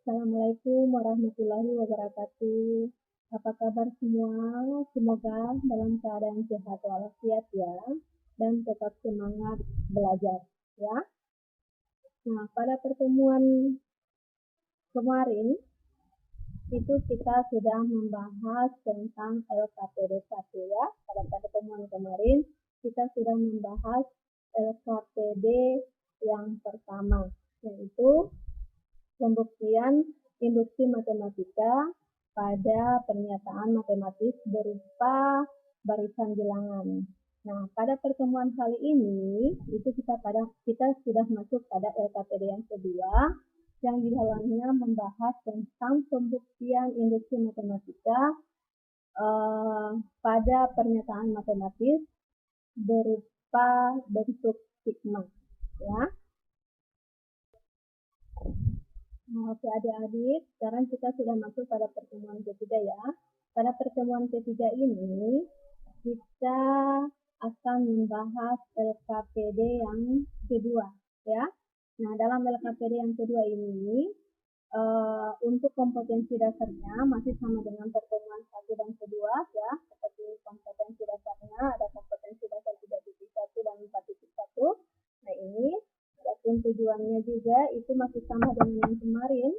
Assalamualaikum warahmatullahi wabarakatuh. Apa kabar semua? Semoga dalam keadaan sehat walafiat ya, dan tetap semangat belajar ya. Nah, pada pertemuan kemarin itu kita sudah membahas tentang LKPD 1 ya. Pada pertemuan kemarin kita sudah membahas LKPD yang pertama, yaitu pembuktian induksi matematika pada pernyataan matematis berupa barisan bilangan. Nah, pada pertemuan kali ini itu kita sudah masuk pada LKPD yang kedua, yang di dalamnya membahas tentang pembuktian induksi matematika pada pernyataan matematis berupa bentuk sigma ya. Nah, oke adik-adik, sekarang kita sudah masuk pada pertemuan ketiga ya. Pada pertemuan ketiga ini, kita akan membahas LKPD yang kedua ya. Nah, dalam LKPD yang kedua ini, untuk kompetensi dasarnya masih sama dengan pertemuan 1 dan kedua ya. Seperti kompetensi dasarnya ada kompetensi dasar 3.1 dan 4.1. Nah, ini adapun tujuannya juga itu masih sama dengan yang kemarin.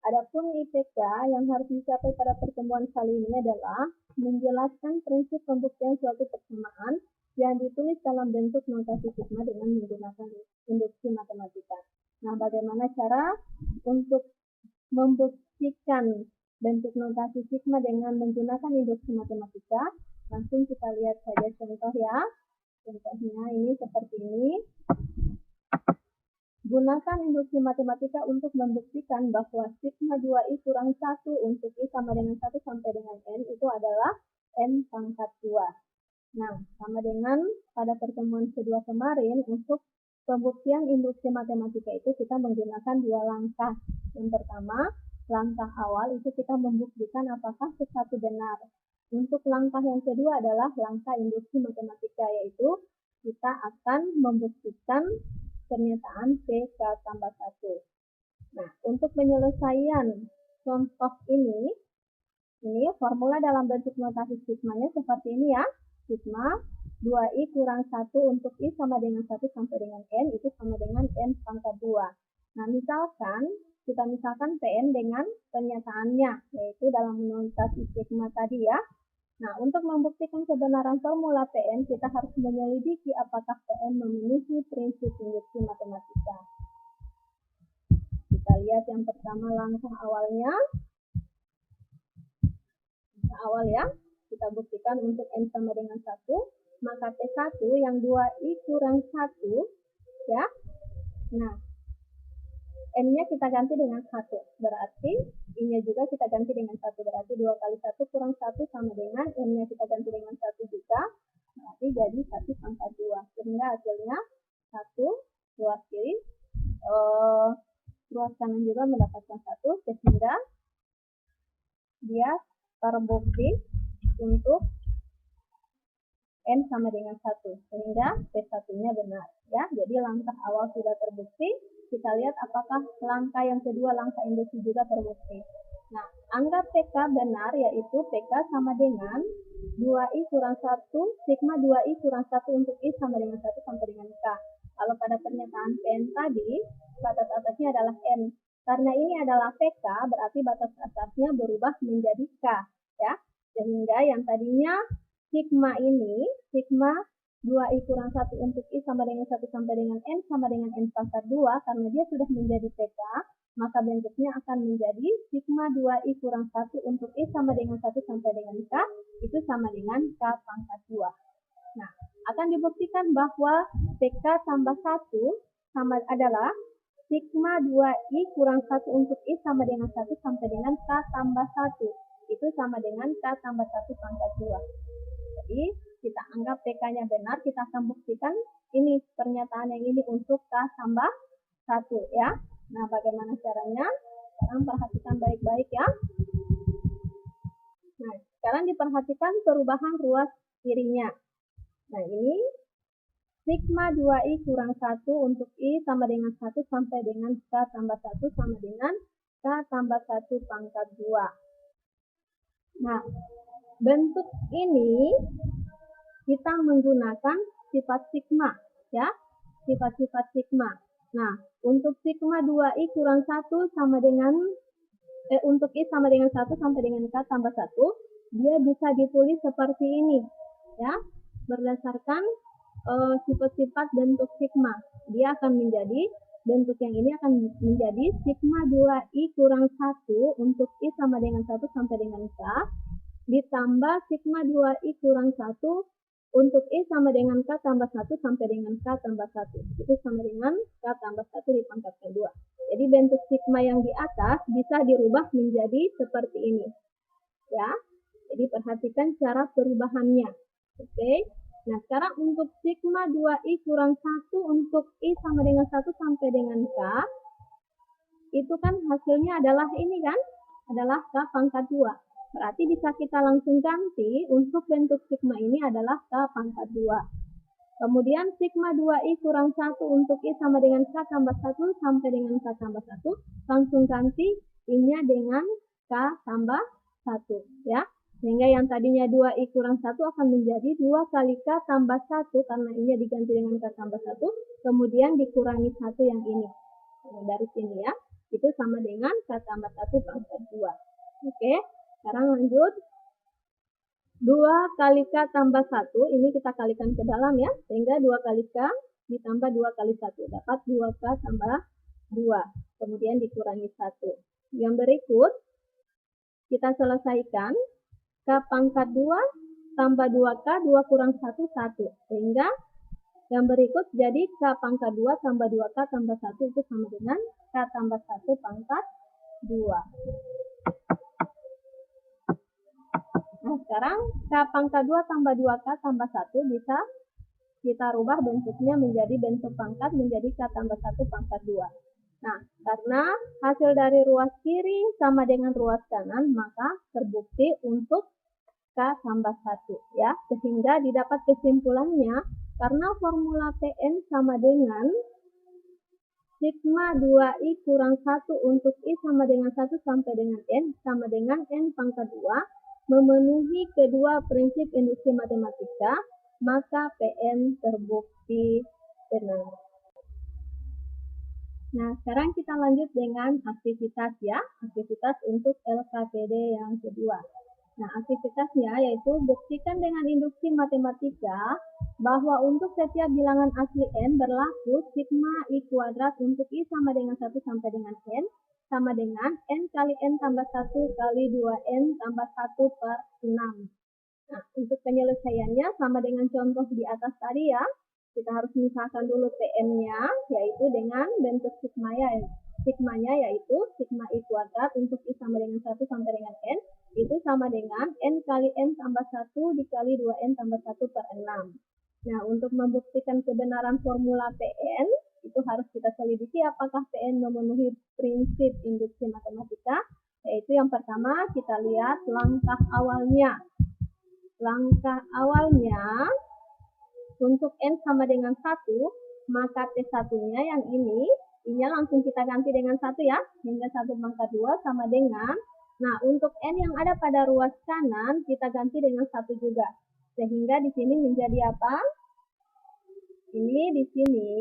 Adapun IPK yang harus dicapai pada pertemuan kali ini adalah menjelaskan prinsip pembuktian suatu persamaan yang ditulis dalam bentuk notasi sigma dengan menggunakan induksi matematika. Nah, bagaimana cara untuk membuktikan bentuk notasi sigma dengan menggunakan induksi matematika? Langsung kita lihat saja contoh ya. Contohnya ini seperti ini. Gunakan induksi matematika untuk membuktikan bahwa sigma 2i kurang 1 untuk i sama dengan 1 sampai dengan n itu adalah n pangkat 2. Nah, sama dengan pada pertemuan kedua kemarin, untuk pembuktian induksi matematika itu kita menggunakan dua langkah. Yang pertama, langkah awal itu kita membuktikan apakah sesuatu benar. Untuk langkah yang kedua adalah langkah induksi matematika, yaitu kita akan membuktikan pernyataan PK tambah 1. Nah, untuk penyelesaian contoh ini formula dalam bentuk notasi sigmanya seperti ini ya. Sigma 2i kurang 1 untuk i sama dengan 1 sampai dengan n itu sama dengan n pangkat 2. Nah, kita misalkan Pn dengan pernyataannya, yaitu dalam notasi sigma tadi ya. Nah, untuk membuktikan kebenaran formula Pn, kita harus menyelidiki apakah Pn memenuhi prinsip induksi matematika. Kita lihat yang pertama langkah awalnya. Langkah awal ya, kita buktikan untuk n sama dengan 1, maka P1 yang 2i kurang 1 ya. Nah, n-nya kita ganti dengan 1, berarti i-nya juga kita ganti dengan 1, berarti 2 kali 1 kurang 1 sama dengan n-nya kita ganti dengan 1 juga, berarti jadi 1 pangkat 2, sehingga hasilnya 1, luas kiri, luas kanan juga mendapatkan 1, sehingga dia terbukti untuk n sama dengan 1, sehingga P1-nya benar ya. Jadi langkah awal sudah terbukti, kita lihat apakah langkah yang kedua, langkah induksi juga terbukti. Nah, anggap PK benar, yaitu PK sama dengan 2i kurang 1, sigma 2i kurang 1 untuk i sama dengan 1 sampai dengan k. Kalau pada pernyataan Pn tadi, batas atasnya adalah n. Karena ini adalah PK, berarti batas atasnya berubah menjadi k ya. Sehingga yang tadinya sigma ini, sigma 2i kurang 1 untuk i sama dengan 1 sampai dengan n sama dengan n pangkat 2, karena dia sudah menjadi PK, maka bentuknya akan menjadi sigma 2i kurang 1 untuk i sama dengan 1 sampai dengan k, itu sama dengan k pangkat 2. Nah, akan dibuktikan bahwa PK tambah 1 sama adalah sigma 2i kurang 1 untuk i sama dengan 1 sampai dengan k tambah 1. Itu sama dengan k tambah 1 pangkat 2. Jadi, kita anggap PK-nya benar, kita akan buktikan ini pernyataan yang ini untuk k tambah 1 ya. Nah, bagaimana caranya? Sekarang perhatikan baik-baik ya. Nah, sekarang diperhatikan perubahan ruas kirinya. Nah, ini sigma 2i kurang 1 untuk i sama dengan 1 sampai dengan k tambah 1 sama dengan k tambah 1 pangkat 2. Nah, bentuk ini kita menggunakan sifat sigma, ya, sifat-sifat sigma. Nah, untuk sigma 2i kurang 1 sama dengan, untuk i sama dengan 1 sampai dengan k tambah 1, dia bisa ditulis seperti ini, ya, berdasarkan sifat-sifat bentuk sigma. Dia akan menjadi, bentuk yang ini akan menjadi sigma 2i kurang 1 untuk i sama dengan 1 sampai dengan k, ditambah sigma 2i kurang 1 untuk i sama dengan k tambah 1 sampai dengan k tambah 1. Itu sama dengan k tambah 1 dipangkatkan 2. Jadi bentuk sigma yang di atas bisa dirubah menjadi seperti ini, ya. Jadi perhatikan cara perubahannya. Oke. Nah, sekarang untuk sigma 2i kurang 1 untuk i sama dengan 1 sampai dengan k, itu kan hasilnya adalah ini kan, adalah k pangkat 2. Berarti bisa kita langsung ganti untuk bentuk sigma ini adalah k pangkat 2. Kemudian sigma 2i kurang 1 untuk i sama dengan k tambah 1 sampai dengan k tambah 1, langsung ganti i-nya dengan k tambah 1, ya. Sehingga yang tadinya 2i kurang 1 akan menjadi 2 kali k tambah 1 karena i-nya diganti dengan k tambah 1, kemudian dikurangi 1 yang ini. Dari sini ya, itu sama dengan k tambah 1 pangkat 2. Oke, sekarang lanjut. 2 kali k tambah 1, ini kita kalikan ke dalam ya, sehingga 2 kali k ditambah 2 kali 1, dapat 2k tambah 2, kemudian dikurangi 1. Yang berikut, kita selesaikan, k pangkat 2 tambah 2k, 2 kurang 1, 1. Sehingga yang berikut jadi k pangkat 2 tambah 2k tambah 1 itu sama dengan k tambah 1 pangkat 2. Nah, sekarang k pangkat 2 tambah 2k tambah 1 bisa kita rubah bentuknya menjadi bentuk pangkat menjadi k tambah 1 pangkat 2. Nah, karena hasil dari ruas kiri sama dengan ruas kanan, maka terbukti untuk k tambah 1, ya. Sehingga didapat kesimpulannya, karena formula Pn sama dengan sigma 2i kurang 1 untuk i sama dengan 1 sampai dengan n sama dengan n pangkat 2, memenuhi kedua prinsip induksi matematika, maka Pn terbukti benar. Nah, sekarang kita lanjut dengan aktivitas ya, aktivitas untuk LKPD yang kedua. Nah, aktivitasnya yaitu buktikan dengan induksi matematika bahwa untuk setiap bilangan asli n berlaku sigma i kuadrat untuk i sama dengan 1 sampai dengan n sama dengan n kali n tambah 1 kali 2n tambah 1 per 6. Nah, untuk penyelesaiannya sama dengan contoh di atas tadi ya. Kita harus misalkan dulu Pn-nya, yaitu dengan bentuk sigmanya yaitu sigma i kuadrat untuk i sama dengan 1 sampai dengan n, itu sama dengan n kali n tambah 1 dikali 2n tambah 1 per 6. Nah, untuk membuktikan kebenaran formula Pn, itu harus kita selidiki apakah Pn memenuhi prinsip induksi matematika, yaitu yang pertama kita lihat langkah awalnya. Langkah awalnya untuk n sama dengan 1, maka T1-nya yang ini, I-nya langsung kita ganti dengan 1 ya, hingga 1 pangkat 2 sama dengan, nah untuk n yang ada pada ruas kanan, kita ganti dengan 1 juga. Sehingga di sini menjadi apa? Ini di sini,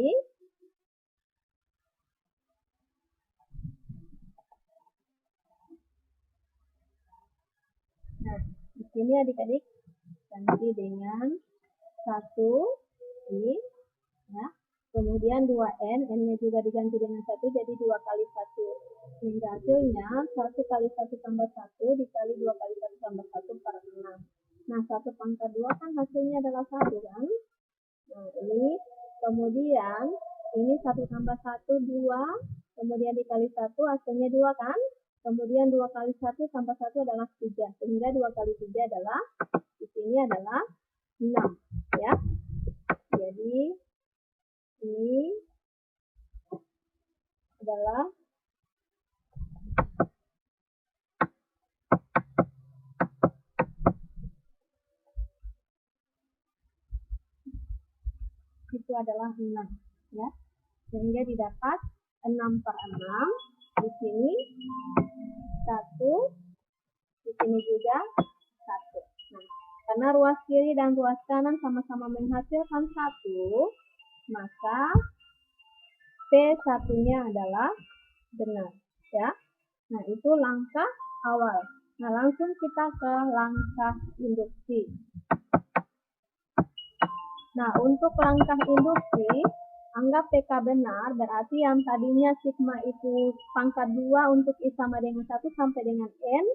nah di sini adik-adik ganti dengan 1 ini ya, kemudian 2n, n-nya juga diganti dengan 1 jadi 2 kali 1, sehingga hasilnya 1 kali 1 tambah 1 dikali 2 kali 1 tambah 1 per 6. Nah, 1 pangkat 2 kan hasilnya adalah 1 kan. Nah, ini kemudian ini 1 tambah 1 2, kemudian dikali 1 hasilnya 2 kan. Kemudian 2 kali 1 tambah 1 adalah 3, sehingga 2 kali 3 adalah di sini adalah 6 ya. Jadi ini adalah itu adalah 6 ya. Sehingga didapat 6 per 6 di sini sini juga 1. Nah, karena ruas kiri dan ruas kanan sama-sama menghasilkan 1, maka P1-nya adalah benar, ya. Nah, itu langkah awal. Nah, langsung kita ke langkah induksi. Nah, untuk langkah induksi, anggap PK benar, berarti yang tadinya sigma itu pangkat 2 untuk I sama dengan 1 sampai dengan N,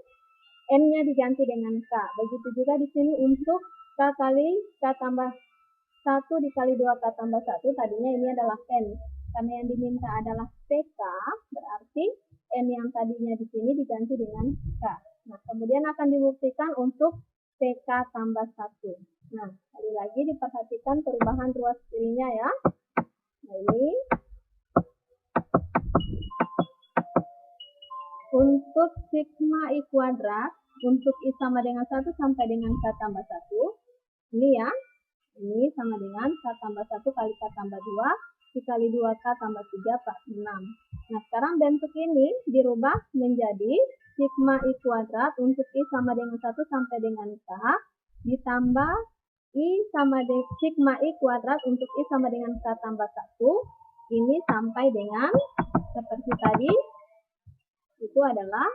N-nya diganti dengan K. Begitu juga di sini untuk K kali K tambah 1 dikali 2K tambah 1, tadinya ini adalah N. Karena yang diminta adalah PK, berarti N yang tadinya di sini diganti dengan K. Nah, kemudian akan dibuktikan untuk PK tambah 1. Nah, sekali lagi diperhatikan perubahan ruas kirinya ya. Nah, ini untuk sigma I kuadrat, untuk I sama dengan 1 sampai dengan K tambah 1, ini ya, ini sama dengan K tambah 1 kali K tambah 2, dikali 2K tambah 3 per 6. Nah, sekarang bentuk ini dirubah menjadi sigma I kuadrat untuk I sama dengan 1 sampai dengan K, ditambah I sama dengan sigma I kuadrat untuk I sama dengan K tambah 1, ini sampai dengan seperti tadi, itu adalah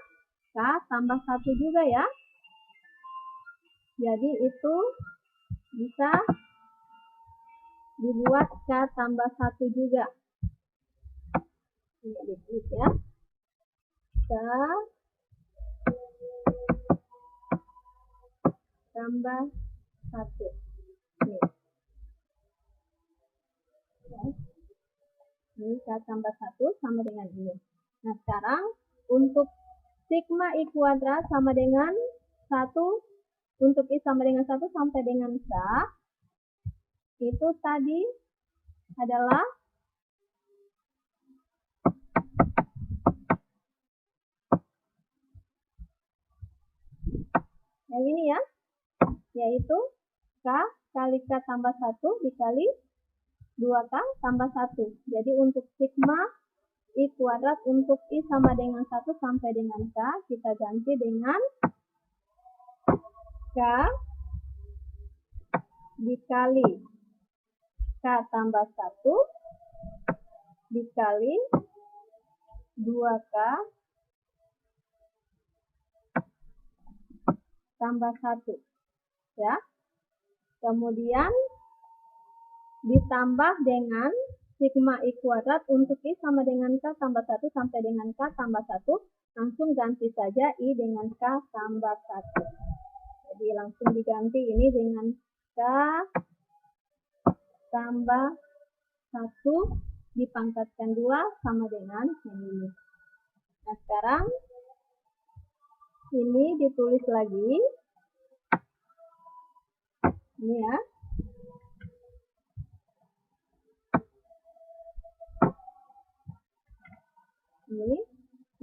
K tambah 1 juga ya. Jadi itu bisa dibuat K tambah 1 juga. Ini diklik ya. K tambah 1. Ini K tambah 1 sama dengan ini. Nah, sekarang untuk sigma I kuadrat sama dengan 1, untuk I sama dengan 1 sampai dengan K, itu tadi adalah yang ini ya, yaitu K kali K tambah 1 dikali 2K tambah 1. Jadi untuk sigma I kuadrat untuk I sama dengan 1 sampai dengan K, kita ganti dengan K dikali K tambah 1 dikali 2K tambah 1. Ya. Kemudian ditambah dengan sigma I kuadrat untuk I sama dengan K tambah 1 sampai dengan K tambah 1. Langsung ganti saja I dengan K tambah 1. Jadi langsung diganti ini dengan K tambah 1 dipangkatkan 2 sama dengan ini. Nah, sekarang ini ditulis lagi. Ini ya. Ini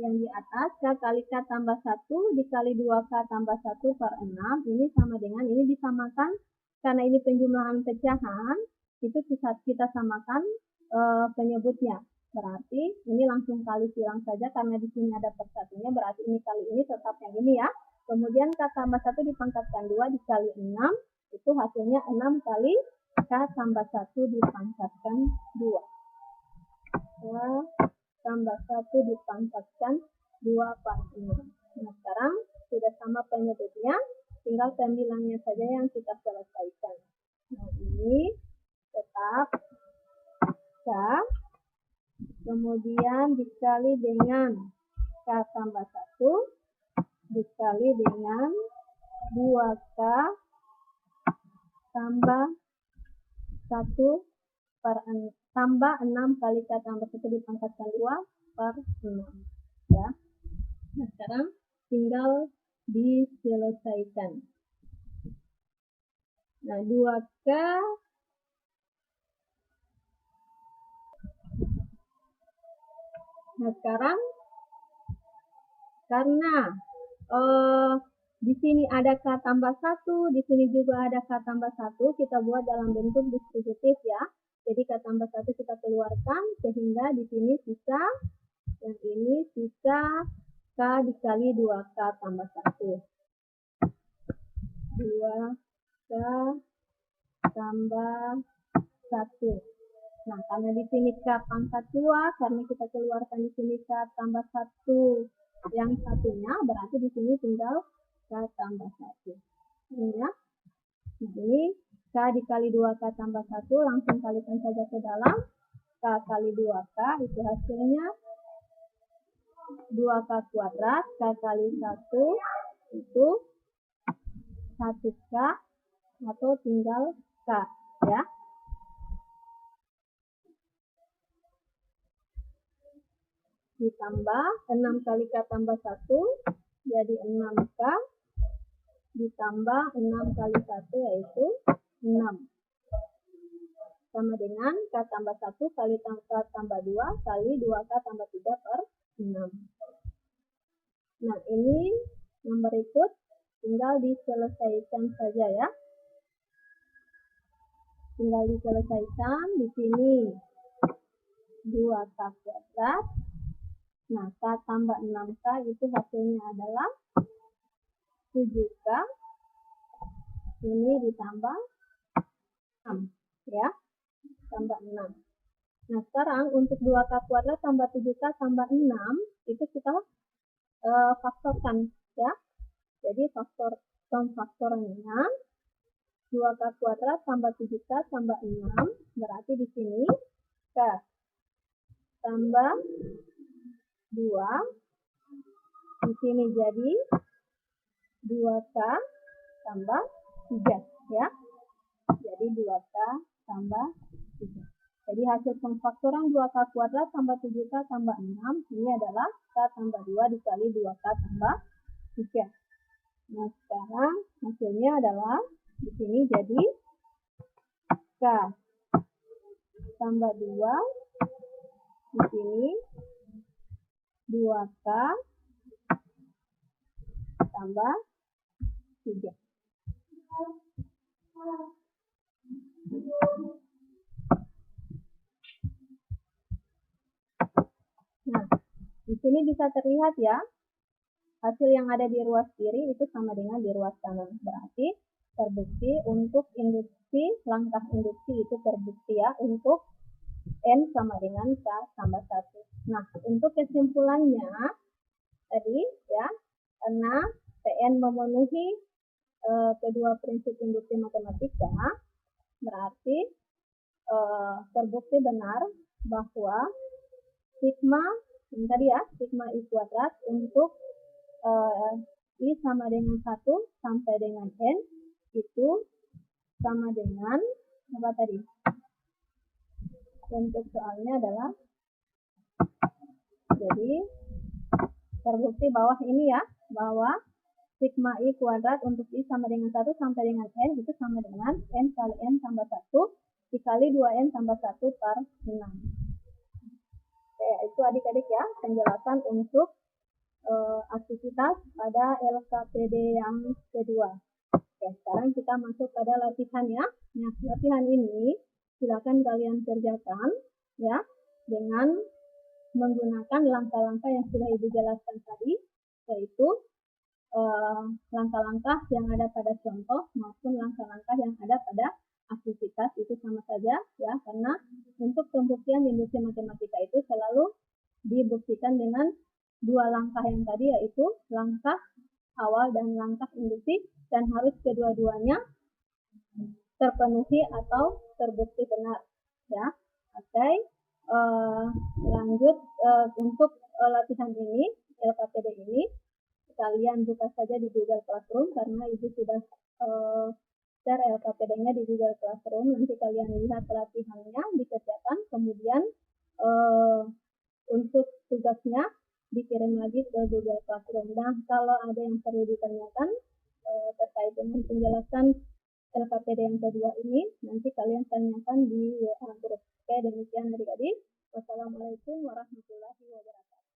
yang di atas K kali K tambah 1 dikali 2K tambah 1 per 6. Ini sama dengan, ini disamakan karena ini penjumlahan pecahan, itu kita samakan penyebutnya. Berarti ini langsung kali silang saja karena di sini ada per satunya, berarti ini kali ini tetap yang ini ya. Kemudian K tambah 1 dipangkatkan 2 dikali 6, itu hasilnya 6 kali K tambah 1 dipangkatkan 2. K tambah 1 dipangkatkan 2 per 6. Nah, sekarang sudah sama penyebutnya, tinggal pembilangnya saja yang kita selesaikan. Nah, ini tetap K, kemudian dikali dengan K tambah 1, dikali dengan 2K tambah 1 per 6, tambah 6 kali K tambah 1 dipangkatkan 2 per 6. Ya. Nah, sekarang tinggal diselesaikan. Nah, 2K Nah, sekarang karena di sini ada K tambah 1, di sini juga ada K tambah 1, kita buat dalam bentuk distributif ya. Jadi K tambah 1 kita keluarkan sehingga di sini sisa, yang ini sisa K dikali 2K tambah 1. 2K tambah 1. Nah, karena di sini K pangkat 2, karena kita keluarkan di sini K tambah 1 yang satunya, berarti di sini tinggal K tambah 1. Ini ya. Nah, ini K dikali 2K tambah 1, langsung kalikan saja ke dalam. K kali 2K itu hasilnya 2K kuadrat, K kali 1 itu 1K atau tinggal K ya. Ditambah 6 kali K tambah 1 jadi 6K ditambah 6 kali 1 yaitu 6 sama dengan K tambah 1 kali K tambah 2 kali 2K tambah 3 per 6. Nah, ini yang berikut tinggal diselesaikan saja ya. Tinggal diselesaikan di sini 2K kuadrat. Nah, K tambah 6K itu hasilnya adalah 7K. Ini ditambah 6 ya. Tambah 6. Nah, sekarang untuk 2K kuadrat tambah 7K tambah 6 itu kita faktorkan ya. Jadi faktornya 2K kuadrat tambah 7K tambah 6 berarti di sini K tambah 2 di sini jadi 2K tambah 3 ya. Jadi 2K tambah 3. Jadi hasil pemfaktoran 2K kuadrat tambah 7K tambah 6 ini adalah K tambah 2 dikali 2K tambah 3. Nah, sekarang hasilnya adalah di sini jadi K tambah 2 di sini 2K tambah 3. Nah, di sini bisa terlihat ya, hasil yang ada di ruas kiri itu sama dengan di ruas kanan. Berarti terbukti untuk induksi, langkah induksi itu terbukti ya, untuk N sama dengan K tambah 1. Nah, untuk kesimpulannya tadi ya, karena PN memenuhi kedua prinsip induksi matematika, berarti terbukti benar bahwa sigma yang tadi ya, sigma I kuadrat untuk I sama dengan 1 sampai dengan N itu sama dengan apa tadi? Untuk soalnya adalah jadi terbukti bawah ini ya, bahwa sigma I kuadrat untuk I sama dengan 1 sampai dengan N itu sama dengan N kali N tambah 1 dikali 2N tambah 1 per 6. Oke, itu adik-adik ya, penjelasan untuk aktivitas pada LKPD yang kedua. Oke, sekarang kita masuk pada latihan ya. Nah, latihan ini silakan kalian kerjakan ya dengan menggunakan langkah-langkah yang sudah Ibu jelaskan tadi, yaitu langkah-langkah yang ada pada contoh maupun langkah-langkah yang ada pada aktivitas itu sama saja ya, karena untuk pembuktian induksi matematika itu selalu dibuktikan dengan dua langkah yang tadi, yaitu langkah awal dan langkah induksi, dan harus kedua-duanya terpenuhi atau terbukti benar ya. Oke, lanjut untuk latihan ini, LKPD ini kalian buka saja di Google Classroom karena Ibu sudah share LKPD-nya di Google Classroom. Nanti kalian lihat latihannya, dikerjakan, kemudian untuk tugasnya dikirim lagi ke Google Classroom. Nah, kalau ada yang perlu ditanyakan terkait dengan penjelasan LKPD yang kedua ini, nanti kalian tanyakan di WA group. Oke, demikian adik-adik. Wassalamualaikum warahmatullahi wabarakatuh.